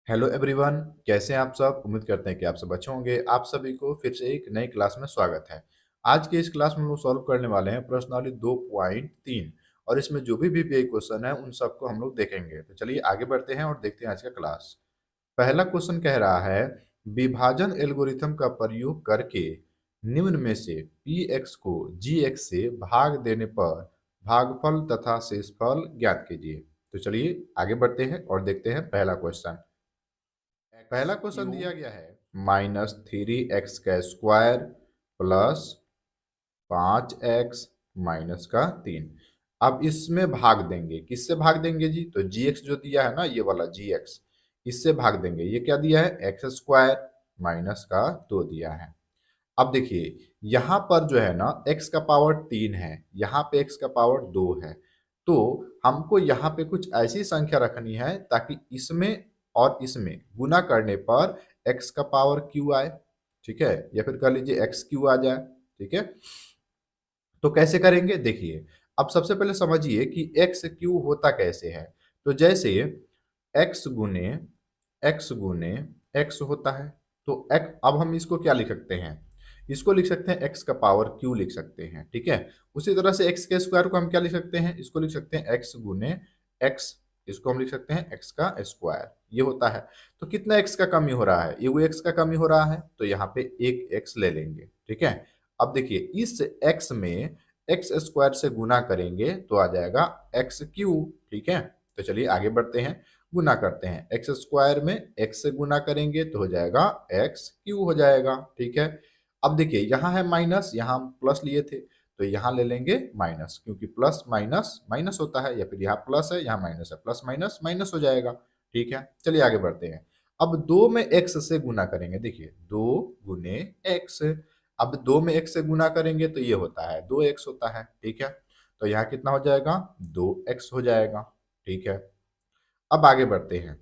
Hello everyone, कैसे हैं आप सब। उम्मीद करते हैं कि आप सब अच्छे होंगे। आप सभी को फिर से एक नई क्लास में स्वागत है। आज के इस क्लास में हम लोग सॉल्व करने वाले हैं प्रश्नावली 2.3 और इसमें जो भी बीपीआई क्वेश्चन है उन सबको हम लोग देखेंगे। तो चलिए आगे बढ़ते हैं और देखते हैं आज का क्लास। पहला क्वेश्चन कह रहा है, विभाजन एल्गोरिथम का प्रयोग करके निम्न में से पी एक्स को जी एक्स से भाग देने पर भागफल तथा शेषफल ज्ञात कीजिए। तो चलिए आगे बढ़ते हैं और देखते हैं पहला क्वेश्चन। पहला क्वेश्चन क्यू दिया गया है -3x² प्लस 5x-3। अब इसमें भाग देंगे, किससे भाग देंगे जी? तो जी एक्स जो दिया है ना, ये वाला जी एक्स, इससे भाग देंगे। ये क्या दिया है? x² -2 दिया है। अब देखिए यहाँ पर जो है ना x का पावर 3 है, यहाँ पे x का पावर 2 है। तो हमको यहाँ पे कुछ ऐसी संख्या रखनी है ताकि इसमें और इसमें गुना करने पर x का पावर q आए, ठीक है, या फिर कह लीजिए एक्स क्यू आ जाए, ठीक है। तो कैसे करेंगे देखिए। अब सबसे पहले समझिए कि एक्स क्यू होता कैसे है। तो जैसे एक्स गुने एक्स होता है, तो एक्स, अब हम इसको क्या लिख सकते हैं? इसको लिख सकते हैं एक्स का पावर क्यू लिख सकते हैं, ठीक है। उसी तरह से एक्स के स्क्वायर को हम क्या लिख सकते हैं? इसको लिख सकते हैं एक्स गुने एक्स, इसको हम लिख सकते हैं एक्स का स्क्वायर, ये होता है। तो कितना एक्स का कमी हो रहा है? ये वो एक्स का कमी हो रहा है, तो यहाँ पे एक एक्स ले लेंगे, ठीक है। अब देखिए इस x में एक्स स्क्वायर से गुना करेंगे तो आ जाएगा एक्स क्यू, ठीक है। तो चलिए आगे बढ़ते हैं, गुना करते हैं। एक्स स्क्वायर में एक्स से गुना करेंगे तो हो जाएगा एक्स क्यू हो जाएगा, ठीक है। अब देखिए यहाँ है माइनस, यहाँ हम प्लस लिए थे तो यहाँ ले लेंगे माइनस, क्योंकि प्लस माइनस माइनस होता है, या फिर यहाँ प्लस है यहाँ माइनस है, प्लस माइनस माइनस हो जाएगा, ठीक है। चलिए आगे बढ़ते हैं। अब 2 में x से गुना करेंगे, देखिए 2 गुने x। अब 2 में x से गुना करेंगे तो ये होता है 2x होता है, ठीक है। तो यहाँ कितना हो जाएगा? 2x हो जाएगा, ठीक है। अब आगे बढ़ते हैं।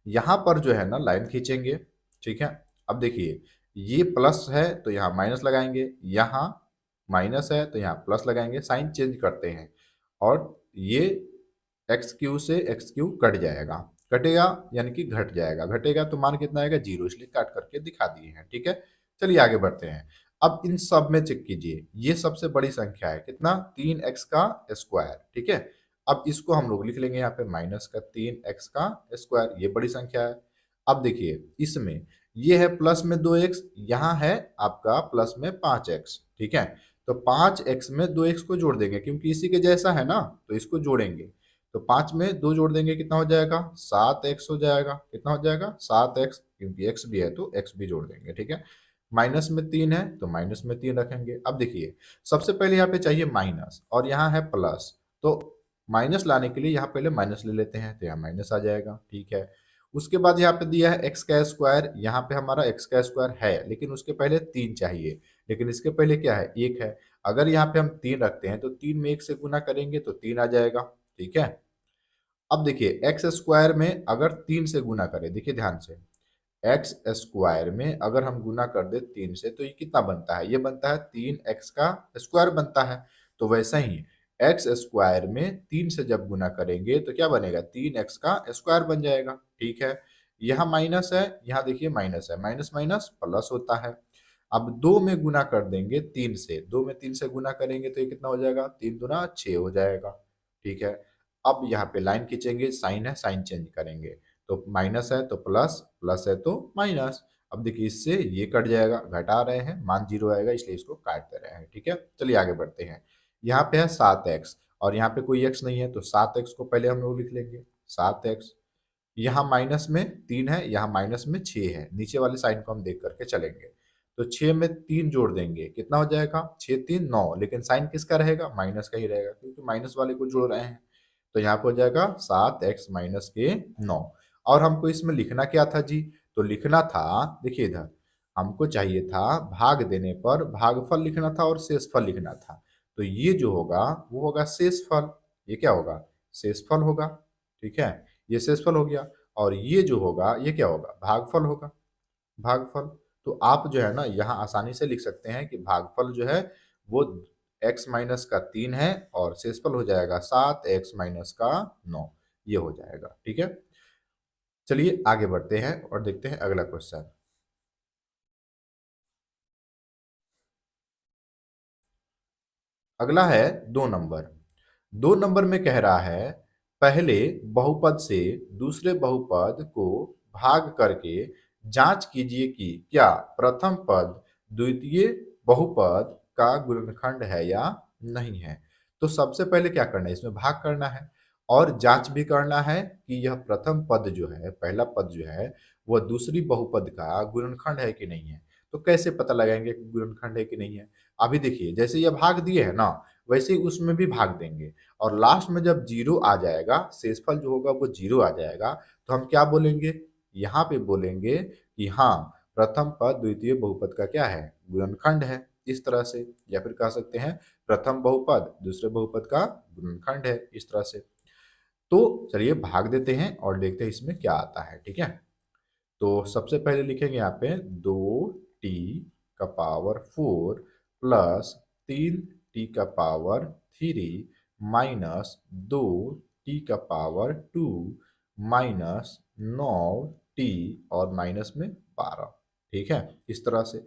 यहाँ पर जो है ना लाइन खींचेंगे, ठीक है। अब देखिए ये प्लस है तो यहाँ माइनस लगाएंगे, यहाँ माइनस है तो यहाँ प्लस लगाएंगे, साइन चेंज करते हैं। और ये एक्स क्यू से एक्स क्यू कट जाएगा, कटेगा यानी कि घट जाएगा, घटेगा तो मान कितना आएगा? 0, इसलिए काट करके दिखा दिए हैं, ठीक है। चलिए आगे बढ़ते हैं। अब इन सब में चेक कीजिए, ये सबसे बड़ी संख्या है कितना? 3x का स्क्वायर, ठीक है। अब इसको हम लोग लिख लेंगे यहाँ पे -3x का स्क्वायर, ये बड़ी संख्या है। अब देखिए इसमें ये है प्लस में 2x, यहाँ है आपका प्लस में 5x, ठीक है। तो 5x में 2x को जोड़ देंगे क्योंकि इसी के जैसा है ना, तो इसको जोड़ेंगे। तो 5 में 2 जोड़ देंगे, कितना हो जाएगा? 7x हो जाएगा। कितना हो जाएगा? 7x, क्योंकि x भी है तो x भी जोड़ देंगे, ठीक है। माइनस में 3 है तो माइनस में 3 रखेंगे। अब देखिए सबसे पहले यहाँ पे चाहिए माइनस और यहाँ है प्लस, तो माइनस लाने के लिए यहाँ पहले माइनस ले लेते हैं तो यहाँ माइनस आ जाएगा, ठीक है। उसके बाद यहाँ पे दिया है एक्स का स्क्वायर, यहाँ पे हमारा एक्स का स्क्वायर है लेकिन उसके पहले 3 चाहिए, लेकिन इसके पहले क्या है? 1 है। अगर यहाँ पे हम 3 रखते हैं तो 3 में 1 से गुना करेंगे तो 3 आ जाएगा, ठीक है। अब देखिए एक्स स्क्वायर में अगर 3 से गुना करें, देखिए ध्यान से, एक्स स्क्वायर में अगर हम गुना कर दे 3 से तो ये कितना बनता है? ये बनता है 3x का स्क्वायर बनता है। तो वैसा ही एक्स स्क्वायर में 3 से जब गुना करेंगे तो क्या बनेगा? 3x का स्क्वायर बन जाएगा, ठीक है। यहाँ माइनस है, यहाँ देखिए माइनस है, माइनस माइनस प्लस होता है। अब 2 में गुना कर देंगे 3 से, 2 में 3 से गुना करेंगे तो ये कितना हो जाएगा? 3 दूना 6 हो जाएगा, ठीक है। अब यहाँ पे लाइन खींचेंगे, साइन है, साइन चेंज करेंगे। तो माइनस है तो प्लस, प्लस है तो माइनस। अब देखिए इससे ये कट जाएगा, घटा रहे हैं, मान 0 आएगा इसलिए इसको काट दे रहे हैं, ठीक है। चलिए आगे बढ़ते हैं। यहाँ पे है 7x और यहाँ पे कोई x नहीं है तो 7x को पहले हम लोग लिख लेंगे 7x। यहाँ माइनस में 3 है, यहाँ माइनस में 6 है, नीचे वाले साइन को हम देख करके चलेंगे। तो 6 में 3 जोड़ देंगे, कितना हो जाएगा? 6 3 9, लेकिन साइन किसका रहेगा? माइनस का ही रहेगा, क्योंकि माइनस वाले को जोड़ रहे हैं। तो यहाँ पे हो जाएगा 7x-9। और हमको इसमें लिखना क्या था जी? तो लिखना था, देखिए इधर हमको चाहिए था भाग देने पर भागफल लिखना था और शेषफल लिखना था। तो ये जो होगा वो होगा शेषफल, ये क्या होगा? शेषफल होगा, ठीक है। ये शेषफल हो गया और ये जो होगा ये क्या होगा? भागफल होगा, भागफल। तो आप जो है ना यहाँ आसानी से लिख सकते हैं कि भागफल जो है वो x माइनस का 3 है और शेषफल हो जाएगा 7x माइनस का 9, ये हो जाएगा, ठीक है। चलिए आगे बढ़ते हैं और देखते हैं अगला क्वेश्चन। अगला है 2 नंबर। 2 नंबर में कह रहा है पहले बहुपद से दूसरे बहुपद को भाग करके जांच कीजिए कि क्या प्रथम पद द्वितीय बहुपद का गुणनखंड है या नहीं है। तो सबसे पहले क्या करना है, इसमें भाग करना है और जांच भी करना है कि यह प्रथम पद जो है, पहला पद जो है, वह दूसरी बहुपद का गुणनखंड है कि नहीं है। तो कैसे पता लगाएंगे कि गुणनखंड है कि नहीं है। अभी देखिए, जैसे यह भाग दिए है ना, वैसे ही उसमें भी भाग देंगे और लास्ट में जब जीरो आ जाएगा, शेषफल जो होगा वो जीरो आ जाएगा, तो हम क्या बोलेंगे, यहाँ पे बोलेंगे कि हाँ, प्रथम पद द्वितीय बहुपद का क्या है, गुणनखंड है। इस तरह से, या फिर कह सकते हैं प्रथम बहुपद दूसरे बहुपद का गुणनखंड है, इस तरह से। तो चलिए भाग देते हैं और देखते हैं इसमें क्या आता है। ठीक है, तो सबसे पहले लिखेंगे यहाँ पे 2t⁴ plus 3t⁴ minus 2t⁴ minus 9t और माइनस में 12। ठीक है, इस तरह से।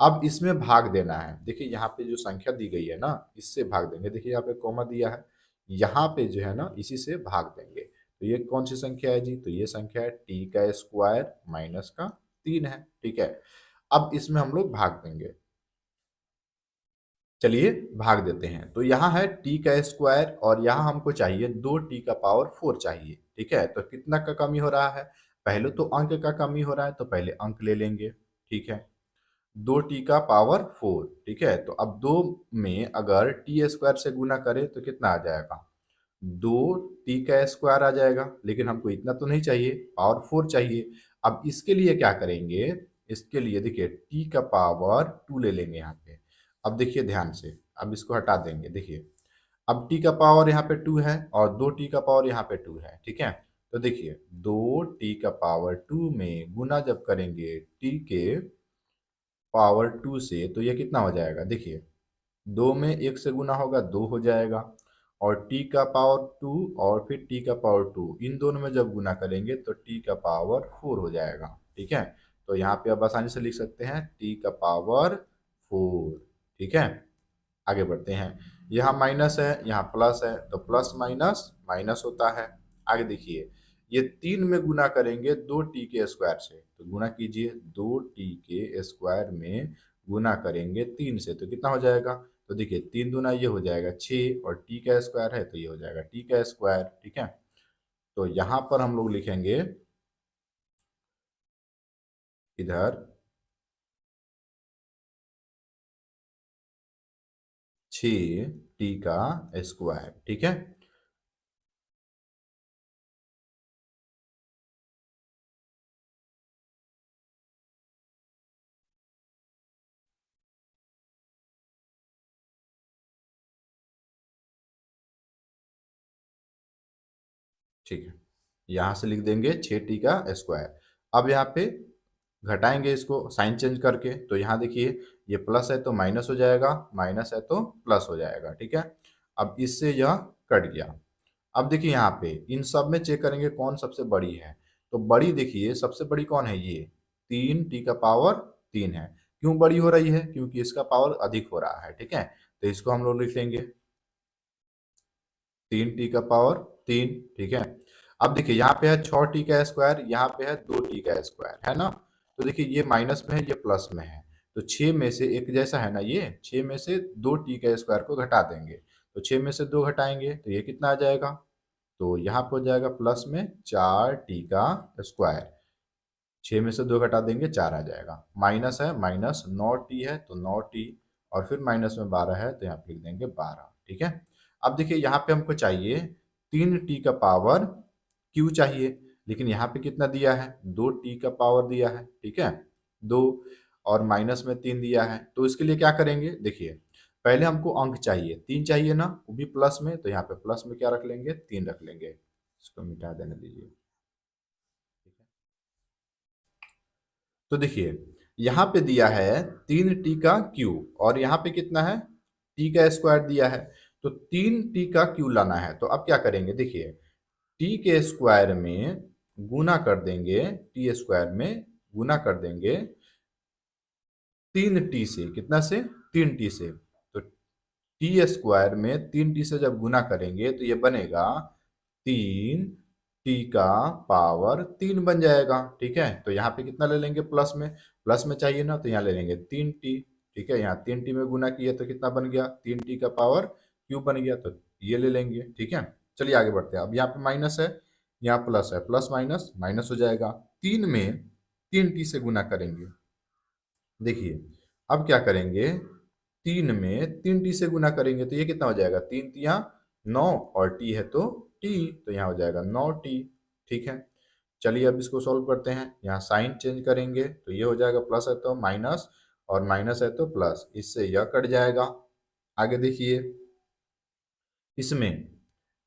अब इसमें भाग देना है। देखिए यहाँ पे जो संख्या दी गई है ना, इससे भाग देंगे। देखिए यहाँ पे कॉमा दिया है, यहाँ पे जो है ना, इसी से भाग देंगे। तो ये कौन सी संख्या है जी, तो ये संख्या है t² माइनस का 3 है। ठीक है, अब इसमें हम लोग भाग देंगे। चलिए भाग देते हैं। तो यहाँ है t² और यहाँ हमको चाहिए 2t⁴ चाहिए। ठीक है, तो कितना का कमी हो रहा है, पहले तो अंक का कमी हो रहा है, तो पहले अंक ले लेंगे। ठीक है, 2t⁴। ठीक है, तो अब 2 में अगर t² से गुना करें तो कितना आ जाएगा, 2t² आ जाएगा। लेकिन हमको इतना तो नहीं चाहिए, पावर 4 चाहिए। अब इसके लिए क्या करेंगे, इसके लिए देखिए t⁴ ले लेंगे यहाँ पे। अब देखिए ध्यान से, अब इसको हटा देंगे। देखिए अब t⁴ यहाँ पे 2 है और 2t⁴ यहाँ पे 2 है। ठीक है, तो देखिए 2t⁴ में गुना जब करेंगे t के पावर 2 से, तो ये कितना हो जाएगा, देखिए 2 में 1 से गुना होगा 2 हो जाएगा, और t⁴ 2 और फिर t⁴ 2, इन दोनों में जब गुना करेंगे तो t⁴ 4 हो जाएगा। ठीक है, तो यहाँ पे अब आसानी से लिख सकते हैं t⁴ 4। ठीक है, आगे बढ़ते हैं। यहाँ माइनस है, यहाँ प्लस है, तो प्लस माइनस माइनस होता है। आगे देखिए, ये 3 में गुना करेंगे 2t² से, तो गुना कीजिए 2t² में गुना करेंगे 3 से, तो कितना हो जाएगा, तो देखिए 3 दूना ये हो जाएगा 6 और t² है तो ये हो जाएगा t²। ठीक है, तो यहाँ पर हम लोग लिखेंगे इधर 6t²। ठीक है, ठीक है, यहाँ से लिख देंगे 6t²। अब यहाँ पे घटाएंगे इसको साइन चेंज करके, तो यहाँ देखिए ये प्लस है तो माइनस हो जाएगा, माइनस है तो प्लस हो जाएगा। ठीक है, अब इससे यह कट गया। अब देखिए यहाँ पे इन सब में चेक करेंगे कौन सबसे बड़ी है। तो बड़ी देखिए सबसे बड़ी कौन है, ये 3t⁴ है। क्यों बड़ी हो रही है, क्योंकि इसका पावर अधिक हो रहा है। ठीक है, तो इसको हम लोग लिख लेंगे 3t⁴। ठीक है, अब देखिए यहाँ पे है 6t², यहाँ पे है 2t², है ना। तो देखिए ये माइनस में है, ये प्लस में है, तो 6 में से एक जैसा है ना, ये 6 में से 2t² को घटा देंगे, तो 6 में से 2 घटाएंगे तो ये कितना आ जाएगा, तो यहाँ पे हो जाएगा प्लस में 4t²। 6 में से 2 घटा देंगे 4 आ जाएगा, माइनस है, माइनस 9t है तो 9t, और फिर माइनस में 12 है तो यहाँ पे लिख देंगे 12। ठीक है, अब देखिए यहाँ पे हमको चाहिए 3t⁴ चाहिए, लेकिन यहाँ पे कितना दिया है, 2t⁴ दिया है। ठीक है, 2 और माइनस में 3 दिया है, तो इसके लिए क्या करेंगे, देखिए पहले हमको अंक चाहिए, 3 चाहिए ना, वो भी प्लस में, तो यहाँ पे प्लस में क्या रख लेंगे, 3 रख लेंगे। इसको मिटा देने दीजिए। ठीक है, तो देखिए यहाँ पे दिया है 3t और यहाँ पे कितना है, t² दिया है, तो 3t लाना है। तो अब क्या करेंगे, देखिए t² में गुना कर देंगे टी स्क्वायर में, गुना कर देंगे 3t से, कितना से, 3t से। तो टी स्क्वायर में 3t से जब गुना करेंगे तो ये बनेगा 3t का पावर 3 बन जाएगा। ठीक है, तो यहाँ पे कितना ले लेंगे, प्लस में, प्लस में चाहिए ना, तो यहाँ ले लेंगे 3t। ठीक है, यहाँ 3t में गुना किए तो कितना बन गया, 3t का पावर क्यूब बन गया, तो ये ले लेंगे। ठीक है, चलिए आगे बढ़ते हैं। अब यहाँ पे माइनस है, यहाँ प्लस है, प्लस माइनस माइनस हो जाएगा। 3 में 3t से गुना करेंगे, देखिए अब क्या करेंगे, 3 में 3t से गुना करेंगे तो ये कितना हो जाएगा, 3 तिया 9 और t है तो t, तो यहाँ हो जाएगा 9t। ठीक है, चलिए अब इसको सॉल्व करते हैं। यहाँ साइन चेंज करेंगे तो ये हो जाएगा, प्लस है तो माइनस और माइनस है तो प्लस, इससे यह कट जाएगा। आगे देखिए, इसमें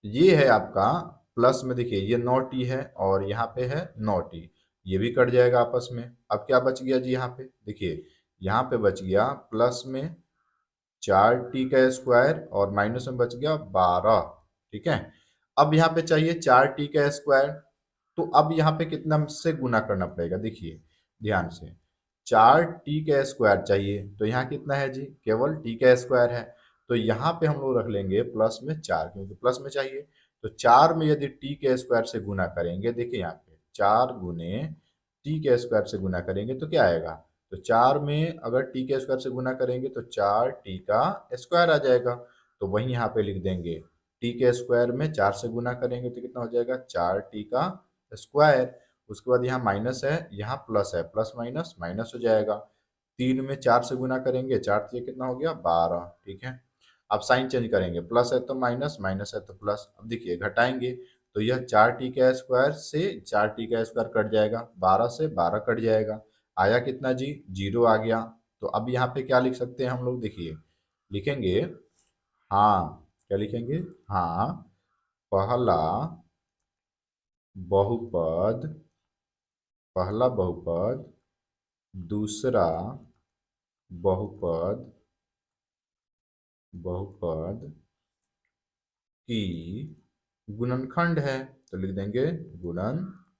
ये है आपका प्लस में, देखिए ये 9t है और यहाँ पे है 9t, ये भी कट जाएगा आपस में। अब क्या बच गया जी, यहाँ पे देखिए, यहाँ पे बच गया प्लस में 4t का स्क्वायर और माइनस में बच गया 12। ठीक है, अब यहाँ पे चाहिए 4t का स्क्वायर, तो अब यहाँ पे कितना से गुना करना पड़ेगा, देखिए ध्यान से, 4t का स्क्वायर चाहिए, तो यहाँ कितना है जी, केवल t का स्क्वायर है, तो यहाँ पे हम लोग रख लेंगे प्लस में 4, क्योंकि प्लस में चाहिए। तो 4 में यदि t के स्क्वायर से गुना करेंगे, देखिए यहाँ पे 4 गुने t के स्क्वायर से गुना करेंगे तो क्या आएगा, तो 4 में अगर t के स्क्वायर से गुना करेंगे तो 4t का स्क्वायर आ जाएगा। तो वहीं यहाँ पे लिख देंगे t के स्क्वायर में 4 से गुना करेंगे तो कितना हो जाएगा, 4t का स्क्वायर। उसके बाद यहाँ माइनस है, यहाँ प्लस है, प्लस माइनस माइनस हो जाएगा। 3 में 4 से गुना करेंगे, 4 से कितना हो गया, 12। ठीक है, अब साइन चेंज करेंगे, प्लस है तो माइनस, माइनस है तो प्लस। अब देखिए घटाएंगे तो यह 4t का स्क्वायर से 4t का स्क्वायर कट जाएगा, 12 से 12 कट जाएगा, आया कितना जी, 0 आ गया। तो अब यहाँ पे क्या लिख सकते हैं हम लोग, देखिए लिखेंगे, हाँ क्या लिखेंगे, हाँ पहला बहुपद, पहला बहुपद दूसरा बहुपद, बहुपद की गुणनखंड है, तो लिख देंगे गुणनखंड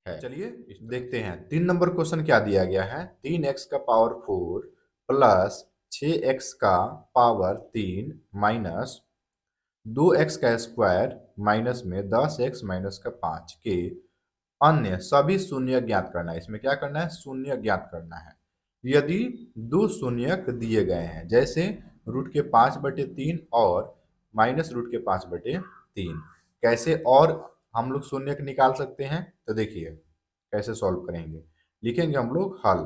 है। चलिए देखते हैं 3 नंबर क्वेश्चन क्या दिया गया है, 3x का पावर 4 प्लस 6x का पावर 3 माइनस 2x का स्क्वायर माइनस में 10x माइनस का 5 के अन्य सभी शून्य ज्ञात करना है। इसमें क्या करना है, शून्य ज्ञात करना है। यदि दो शून्यक दिए गए हैं, जैसे √5/3 और -√5/3, कैसे और हम लोग शून्यक निकाल सकते हैं, तो देखिए कैसे सॉल्व करेंगे। लिखेंगे हम लोग हल,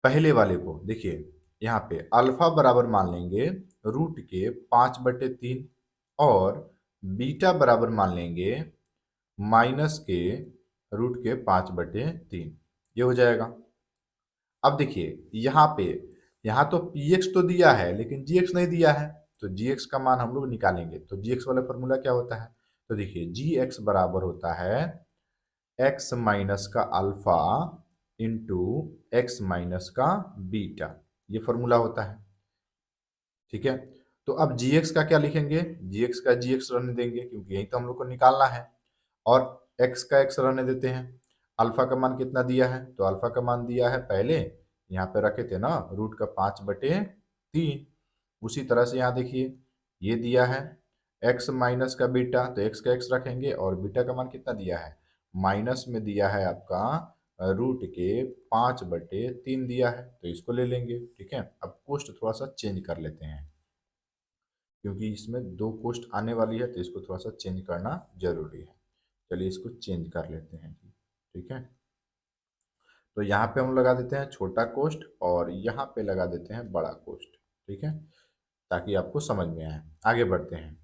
पहले वाले को देखिए, यहाँ पे अल्फा बराबर मान लेंगे √5/3 और बीटा बराबर मान लेंगे माइनस के √5/3, ये हो जाएगा। अब देखिए यहाँ पे, यहाँ तो px तो दिया है लेकिन gx नहीं दिया है, तो gx का मान हम लोग निकालेंगे। तो gx वाला फॉर्मूला क्या होता है, तो देखिए gx बराबर होता है x माइनस का अल्फा इंटू एक्स माइनस का बीटा, ये फॉर्मूला होता है। ठीक है, तो अब gx का क्या लिखेंगे, gx का gx रहने देंगे क्योंकि यही तो हम लोग को निकालना है, और x का x रहने देते हैं। अल्फा का मान कितना दिया है, तो अल्फा का मान दिया है पहले यहाँ पे रखे थे ना, √5/3। उसी तरह से यहाँ देखिए ये दिया है x माइनस का बीटा, तो x का x रखेंगे, और बीटा का मान कितना दिया है, माइनस में दिया है आपका √5/3 दिया है, तो इसको ले लेंगे। ठीक है, अब कोष्ट थोड़ा सा चेंज कर लेते हैं क्योंकि इसमें 2 कोष्ट आने वाली है, तो इसको थोड़ा सा चेंज करना जरूरी है। चलिए इसको चेंज कर लेते हैं। ठीक है, तो यहाँ पे हम लगा देते हैं छोटा कोष्ट और यहाँ पे लगा देते हैं बड़ा कोष्ट। ठीक है, ताकि आपको समझ में आए। आगे बढ़ते हैं,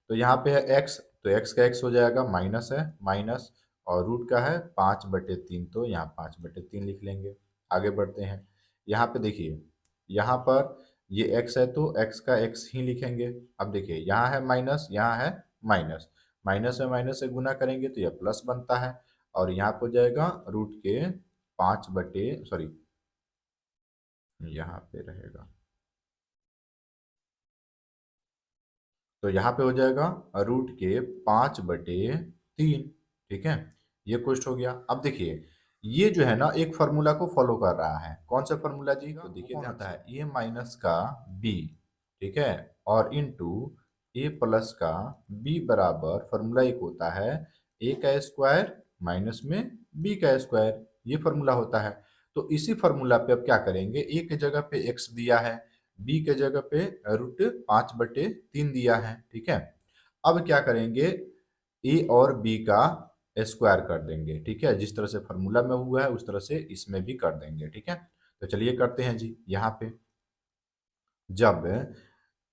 तो यहाँ पे है x, तो x का x हो जाएगा, माइनस है माइनस, और रूट का है 5/3, तो यहाँ 5/3 लिख लेंगे। आगे बढ़ते हैं, यहाँ पे देखिए, यहाँ पर ये x है तो x का x ही लिखेंगे। अब देखिए यहाँ है माइनस, यहाँ है माइनस, माइनस में माइनस से गुना करेंगे तो यह प्लस बनता है, और यहाँ पे हो जाएगा रूट के 5/, यहाँ पे रहेगा, तो यहाँ पे हो जाएगा रूट के 5/3। ठीक है, ये क्वेश्चन हो गया। अब देखिए ये जो है ना एक फार्मूला को फॉलो कर रहा है। कौन सा फार्मूला जी? तो देखिए ध्यान होता है ए माइनस का बी, ठीक है, और इंटू ए प्लस का बी बराबर फार्मूला एक होता है ए का स्क्वायर माइनस में बी का स्क्वायर, ये फार्मूला होता है। तो इसी फार्मूला पे अब क्या करेंगे, ए के जगह पे एक्स दिया है, बी के जगह पे रूट 5/3 दिया है। ठीक है, अब क्या करेंगे, ए और बी का स्क्वायर कर देंगे। ठीक है, जिस तरह से फार्मूला में हुआ है उस तरह से इसमें भी कर देंगे। ठीक है, तो चलिए करते हैं जी। यहाँ पे जब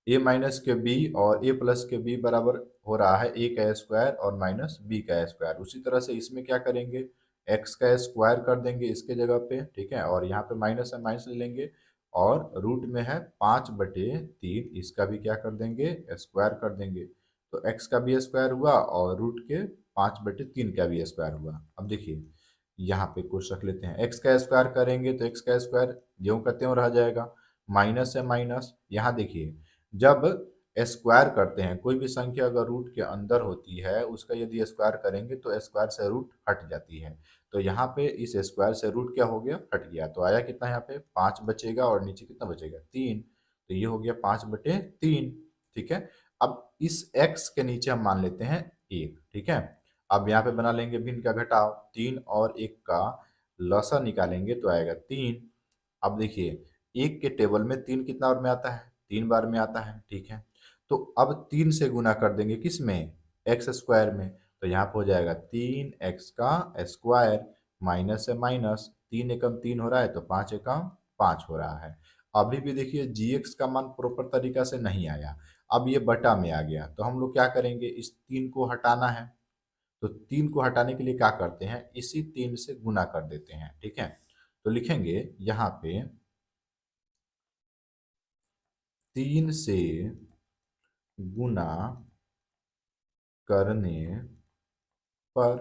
ए माइनस के बी और ए प्लस के बी बराबर हो रहा है ए का स्क्वायर और माइनस बी का स्क्वायर, उसी तरह से इसमें क्या करेंगे, एक्स का स्क्वायर कर देंगे इसके जगह पे। ठीक है, और यहाँ पे माइनस है, माइनस ले लेंगे, और रूट में है 5/3, इसका भी क्या कर देंगे, स्क्वायर कर देंगे। तो एक्स का भी स्क्वायर हुआ और रूट के 5/3 का भी स्क्वायर हुआ। अब देखिए यहाँ पे कुछ रख लेते हैं, एक्स का स्क्वायर करेंगे तो एक्स का स्क्वायर ज्यों का त्यों रह जाएगा, माइनस है माइनस। यहाँ देखिए जब स्क्वायर करते हैं कोई भी संख्या अगर रूट के अंदर होती है उसका यदि स्क्वायर करेंगे तो स्क्वायर से रूट हट जाती है। तो यहाँ पे इस स्क्वायर से रूट क्या हो गया, हट गया। तो आया कितना, यहाँ पे 5 बचेगा और नीचे कितना बचेगा, 3। तो ये हो गया 5/3। ठीक है, अब इस x के नीचे हम मान लेते हैं 1। ठीक है, अब यहाँ पे बना लेंगे भिन्न का घटाव, 3 और 1 का लसा निकालेंगे तो आएगा 3। अब देखिए एक के टेबल में 3 कितना बार में आता है, 3 बार में आता है। ठीक है, तो अब 3 से गुना कर देंगे किस में, एक्स स्क्वायर में। तो यहाँ पे हो जाएगा 3x का स्क्वायर, माइनस है माइनस, 3 एकम 3 हो रहा है तो 5 एकम 5 हो रहा है। अभी भी देखिए gx का मान प्रॉपर तरीका से नहीं आया, अब ये बटा में आ गया। तो हम लोग क्या करेंगे, इस 3 को हटाना है। तो 3 को हटाने के लिए क्या करते हैं, इसी 3 से गुना कर देते हैं। ठीक है, तो लिखेंगे यहाँ पे 3 से गुना करने पर,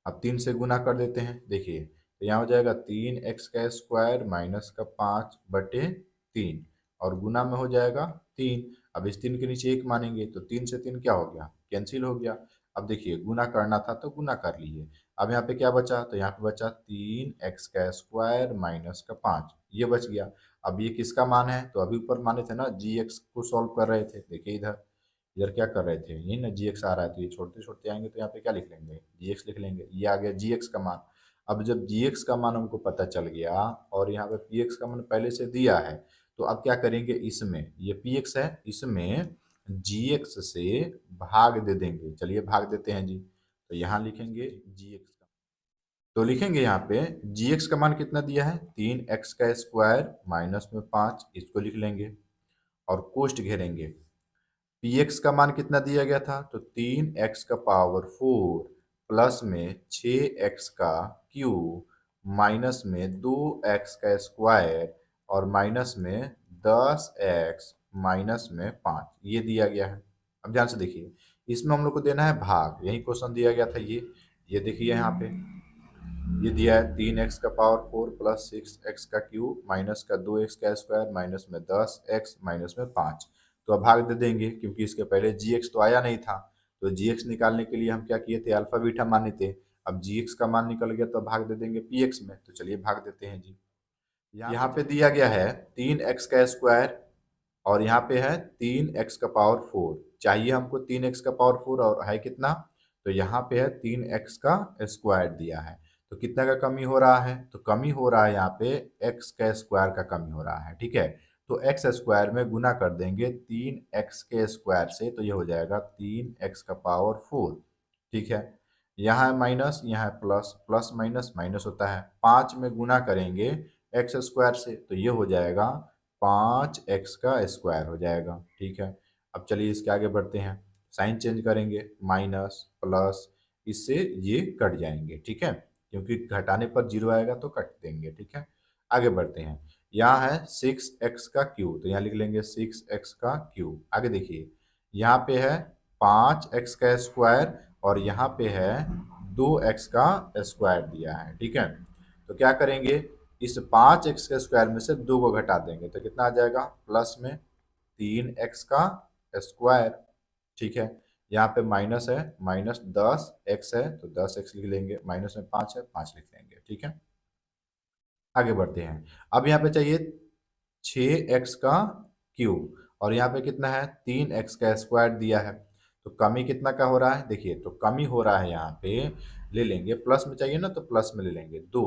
अब 3 से गुना कर देते हैं। देखिए तो यहाँ हो जाएगा 3x का स्क्वायर माइनस का 5/3 और गुना में हो जाएगा 3। अब इस 3 के नीचे 1 मानेंगे तो 3 से 3 क्या हो गया, कैंसिल हो गया। अब देखिए गुना करना था तो गुना कर लिए। अब यहाँ पे क्या बचा, तो यहाँ पे बचा 3x का स्क्वायर माइनस का 5, ये बच गया। अब ये किसका मान है, तो अभी ऊपर माने थे ना gx को सॉल्व कर रहे थे। देखिए इधर इधर क्या कर रहे थे, यही ना gx आ रहा है, तो ये छोड़ते छोड़ते आएंगे तो यहाँ पे क्या लिख लेंगे, gx लिख लेंगे। ये आ गया gx का मान। अब जब gx का मान हमको पता चल गया और यहाँ पे px का मान पहले से दिया है, तो अब क्या करेंगे, इसमें ये px है, इसमें gx से भाग दे देंगे। चलिए भाग देते हैं जी। तो यहाँ लिखेंगे gx का, तो लिखेंगे यहाँ पे gx का मान कितना दिया है, 3x का स्क्वायर माइनस में 5, इसको लिख लेंगे और कोष्ट घेरेंगे। px का मान कितना दिया गया था, तो 3x का पावर 4 प्लस में 6x का क्यूब माइनस में 2x का स्क्वायर और माइनस में 10x माइनस में 5, ये दिया गया है। अब ध्यान से देखिए, इसमें हम लोग को देना है भाग, यही क्वेश्चन दिया गया था। ये देखिए यहाँ पे ये दिया है 3x का पावर 4 प्लस 6x का क्यूब माइनस का 2x का स्क्वायर माइनस में 10x माइनस में 5। तो अब भाग दे देंगे क्योंकि इसके पहले gx तो आया नहीं था। तो gx निकालने के लिए हम क्या किए थे, अल्फा बीटा माने थे। अब gx का मान निकल गया तो भाग दे देंगे px में। तो चलिए भाग देते हैं जी। यहाँ पे दिया गया है 3x का स्क्वायर और यहाँ पे है 3x का पावर 4, चाहिए हमको 3x का पावर 4 और है कितना, तो यहाँ पे है 3x का स्क्वायर दिया है। तो कितना का कमी हो रहा है, तो कमी हो रहा है यहाँ पे x का स्क्वायर का कमी हो रहा है। ठीक है, तो x स्क्वायर में गुना कर देंगे 3x के स्क्वायर से, तो ये हो जाएगा 3x का पावर 4। ठीक है, यहाँ है माइनस, यहाँ है प्लस, प्लस माइनस माइनस होता है। 5 में गुना करेंगे एक्स स्क्वायर से तो ये हो जाएगा 5x का स्क्वायर हो जाएगा। ठीक है, अब चलिए इसके आगे बढ़ते हैं, साइन चेंज करेंगे, माइनस प्लस, इससे ये कट जाएंगे। ठीक है, क्योंकि घटाने पर जीरो आएगा तो कट देंगे। ठीक है, आगे बढ़ते हैं। यहाँ है 6x का क्यूब, तो यहाँ लिख लेंगे 6x का क्यूब। आगे देखिए यहाँ पे है 5x का स्क्वायर और यहाँ पे है 2x का स्क्वायर दिया है। ठीक है, तो क्या करेंगे, इस 5x के स्क्वायर में से 2 को घटा देंगे तो कितना आ जाएगा, प्लस में 3x का स्क्वायर। ठीक है। यहाँ पे माइनस है, -10 x है तो 10 x लिख लेंगे, माइनस में 5 है 5 लिख लेंगे, ठीक है। आगे बढ़ते हैं। अब यहाँ पे चाहिए 6x का क्यूब, और यहाँ पे कितना है 3x का स्क्वायर दिया है। तो कमी कितना का हो रहा है, देखिए तो कमी हो रहा है यहाँ पे, ले लेंगे प्लस में चाहिए ना तो प्लस में ले लेंगे 2,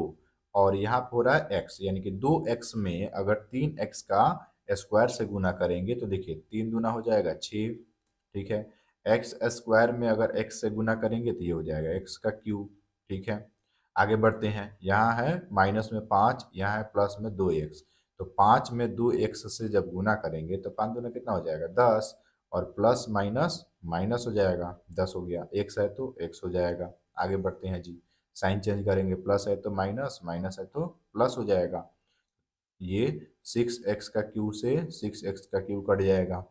और यहाँ पे हो रहा है x, यानी कि 2x में अगर 3x का स्क्वायर से गुना करेंगे तो देखिए 3 दूना हो जाएगा 6, ठीक है। एक्स स्क्वायर में अगर x से गुना करेंगे तो ये हो जाएगा x का क्यूब, ठीक है। आगे बढ़ते हैं, यहाँ है माइनस में 5, यहाँ है प्लस में 2x, तो 5 में 2x से जब गुना करेंगे तो 5 दूना कितना हो जाएगा 10, और प्लस माइनस माइनस हो जाएगा 10 हो गया, x है तो x हो जाएगा। आगे बढ़ते हैं जी, साइन चेंज करेंगे, प्लस है तो माइनस, माइनस है तो प्लस हो जाएगा। ये 6x का क्यूब से 6x का क्यूब कट जाएगा,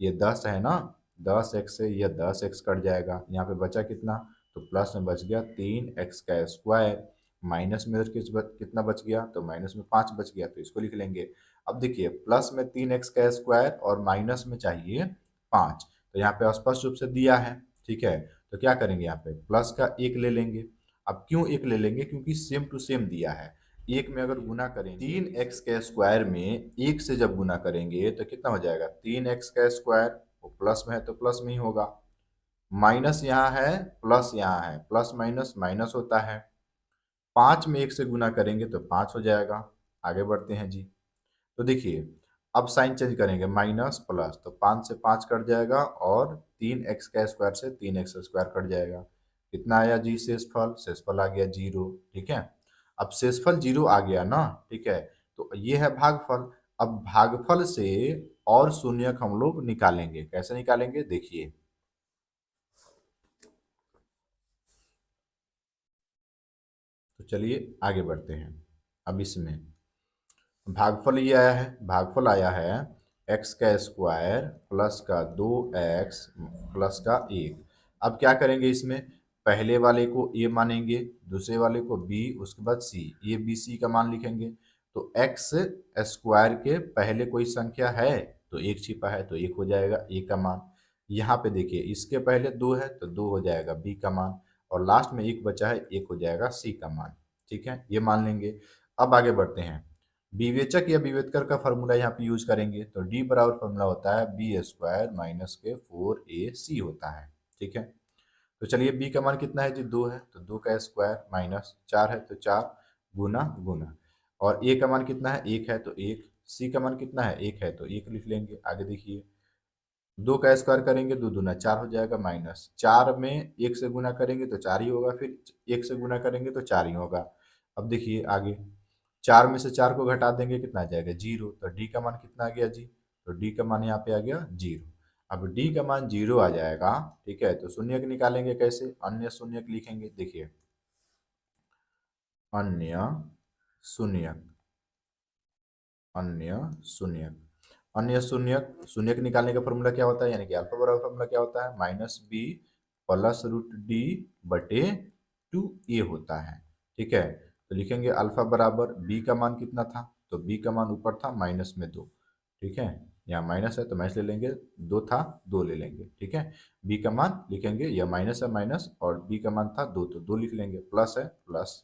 ये 10 है ना, 10x से यह 10x कट जाएगा, यहाँ पे बचा कितना, तो प्लस में बच गया 3x का स्क्वायर, माइनस में कितना बच गया, तो माइनस में 5 बच गया, तो इसको लिख लेंगे। अब देखिए प्लस में 3x का स्क्वायर और माइनस में चाहिए 5, तो यहाँ पे स्पष्ट रूप से दिया है, ठीक है। तो क्या करेंगे, यहाँ पे प्लस का 1 ले लेंगे। अब क्यों 1 ले लेंगे, क्योंकि सेम टू सेम दिया है। एक में अगर गुना करेंगे 3x के स्क्वायर में 1 से जब गुना करेंगे तो कितना हो जाएगा 3x का स्क्वायर, वो प्लस में है तो प्लस में ही होगा, माइनस यहाँ है प्लस यहाँ है, प्लस माइनस माइनस होता है, 5 में 1 से गुना करेंगे तो 5 हो जाएगा। आगे बढ़ते हैं जी, तो देखिए अब साइन चेंज करेंगे, माइनस प्लस, तो 5 से 5 कट जाएगा और 3x का स्क्वायर से 3x स्क्वायर कट जाएगा। कितना आया जी शेषफल, शेषफल आ गया 0, ठीक है। अब शेषफल 0 आ गया ना, ठीक है, तो ये है भागफल। अब भागफल से और शून्यक हम लोग निकालेंगे, कैसे निकालेंगे देखिए। तो चलिए आगे बढ़ते हैं। अब इसमें भागफल ये आया है, भागफल आया है x का स्क्वायर प्लस का 2x प्लस का 1। अब क्या करेंगे, इसमें पहले वाले को a मानेंगे, दूसरे वाले को b, उसके बाद c, ये b c का मान लिखेंगे। तो x स्क्वायर के पहले कोई संख्या है तो 1 छिपा है तो 1 हो जाएगा a का मान। यहाँ पे देखिए इसके पहले 2 है तो 2 हो जाएगा b का मान, और लास्ट में 1 बचा है 1 हो जाएगा c का मान, ठीक है, ये मान लेंगे। अब आगे बढ़ते हैं, विवेचक या विवेचकर का फॉर्मूला यहाँ पे यूज करेंगे, तो डी बराबर फॉर्मूला होता है बी स्क्वायर माइनस के 4ac होता है, ठीक है। तो चलिए बी का मान कितना है जी 2 है, तो 2 का स्क्वायर माइनस 4 है तो 4 गुना गुना, और ए का मान कितना है 1 है तो 1, सी का मान कितना है 1 है तो 1 लिख लेंगे। आगे देखिए 2 का स्क्वायर करेंगे 2 दूना 4 हो जाएगा, माइनस 4 में 1 से गुना करेंगे तो 4 ही होगा, फिर 1 से गुना करेंगे तो 4 ही होगा। अब देखिए आगे 4 में से 4 को घटा देंगे कितना आ जाएगा 0, तो डी का मान कितना आ गया जी, तो डी का मान यहाँ पे आ गया 0। अब डी का मान 0 आ जाएगा, ठीक है, तो शून्यक निकालेंगे कैसे, अन्य शून्यक लिखेंगे, देखिए अन्य शून्यक, अन्य शून्यक, अन्य शून्यक, शून्यक निकालने का फॉर्मूला क्या होता है, यानी कि अल्फा बराबर फॉर्मूला क्या होता है minus B plus root D बटे 2a होता है, ठीक है। तो लिखेंगे अल्फा बराबर बी का मान कितना था, तो बी का मान ऊपर था माइनस में 2, ठीक है, यहाँ माइनस है तो माइनस ले लेंगे, 2 था 2 ले लेंगे, ठीक है। बी का मान लिखेंगे, यह माइनस है माइनस, और बी का मान था 2 तो 2 लिख लेंगे, प्लस है प्लस,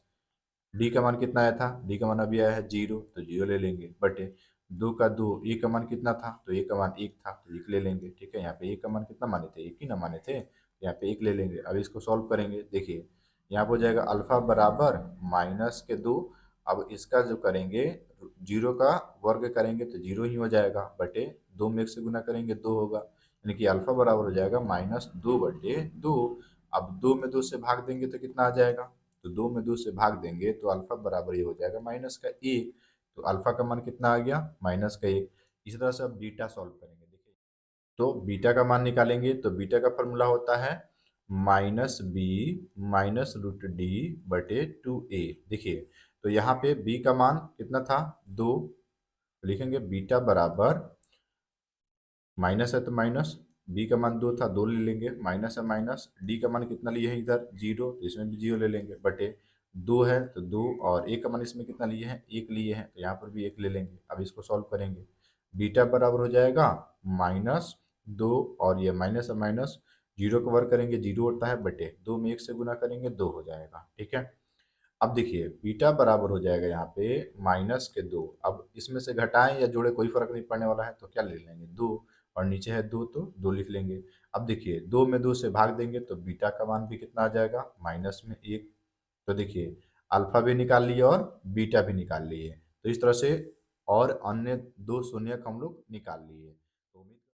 डी का मान कितना आया था, डी का मान अभी आया है 0 तो 0 ले लेंगे, बटे 2 का 2, ए का मान कितना था, तो ए का मान 1 था तो 1 ले लेंगे, ठीक है। यहाँ पे ए का मान कितना माने थे, 1 ही ना माने थे, यहाँ पे 1 ले लेंगे। अब इसको सॉल्व करेंगे, देखिए यहाँ पर हो जाएगा अल्फा बराबर माइनस के 2, अब इसका जो करेंगे 0 का वर्ग करेंगे तो 0 ही हो जाएगा, बटे 2 में 1 से गुना करेंगे 2 होगा, यानी कि अल्फा बराबर हो जाएगा -2 बटे 2। अब 2 में 2 से भाग देंगे तो कितना आ जाएगा, तो 2 में 2 से भाग देंगे तो अल्फा बराबर ये हो जाएगा माइनस का 1, तो अल्फा का मान कितना आ गया माइनस का 1। इसी तरह से अब बीटा सॉल्व करेंगे, देखिए तो बीटा का मान निकालेंगे, तो बीटा का फॉर्मूला होता है minus B minus root D बटे 2a। देखिए तो यहाँ पे b का मान कितना था 2, तो लिखेंगे बीटा बराबर माइनस है तो माइनस, बी का मान 2 था 2 ले लेंगे, माइनस है माइनस, डी का मान कितना लिए हैं इधर 0 तो इसमें भी 0 ले लेंगे, बटे 2 है तो 2, और ए का मान इसमें कितना लिए हैं 1 लिए हैं तो यहाँ पर भी 1 ले लेंगे। अब इसको सॉल्व करेंगे, बीटा बराबर हो जाएगा 2 और ये माइनस और माइनस, जीरो को वर्क करेंगे, जीरो होता है, बटे 2 में 1 से गुना करेंगे 2 हो जाएगा। ठीक है, अब देखिए बीटा बराबर हो जाएगा यहाँ पे -2। अब इसमें से घटाएं या जोड़े कोई फर्क नहीं पड़ने वाला है, तो क्या ले लेंगे 2, और नीचे है 2 तो 2 लिख लेंगे। अब देखिए 2 में 2 से भाग देंगे तो बीटा का मान भी कितना आ जाएगा, -1। तो देखिए अल्फा भी निकाल लिए और बीटा भी निकाल लिए। तो इस तरह से और अन्य दो शून्यक हम लोग निकाल लिए।